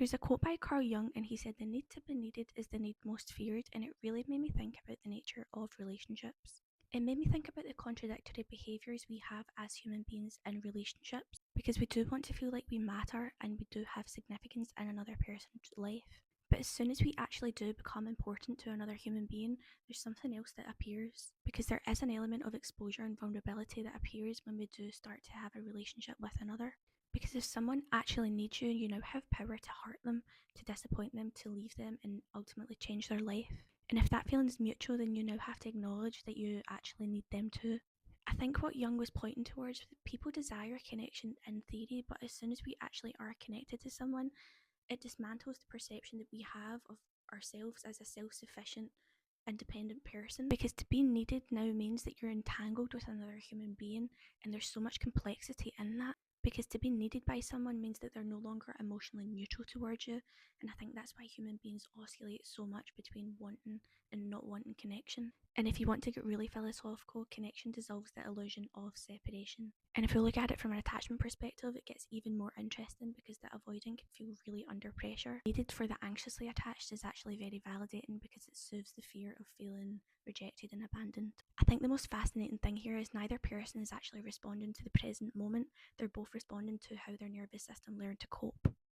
There's a quote by Carl Jung, and he said, "The need to be needed is the need most feared," and it really made me think about the nature of relationships. It made me think about the contradictory behaviours we have as human beings in relationships, because we do want to feel like we matter and we do have significance in another person's life. But as soon as we actually do become important to another human being, there's something else that appears, because there is an element of exposure and vulnerability that appears when we do start to have a relationship with another. Because if someone actually needs you, you now have power to hurt them, to disappoint them, to leave them, and ultimately change their life. And if that feeling is mutual, then you now have to acknowledge that you actually need them too. I think what Jung was pointing towards, people desire connection in theory, but as soon as we actually are connected to someone, it dismantles the perception that we have of ourselves as a self sufficient, independent person. Because to be needed now means that you're entangled with another human being, and there's so much complexity in that. Because to be needed by someone means that they're no longer emotionally neutral towards you, and I think that's why human beings oscillate so much between wanting and not wanting connection. And if you want to get really philosophical, connection dissolves the illusion of separation. And if we look at it from an attachment perspective, it gets even more interesting, because the avoiding can feel really under pressure. Needed for the anxiously attached is actually very validating, because it soothes the fear of feeling rejected and abandoned. I think the most fascinating thing here is neither person is actually responding to the present moment, they're both responding to how their nervous system learned to cope.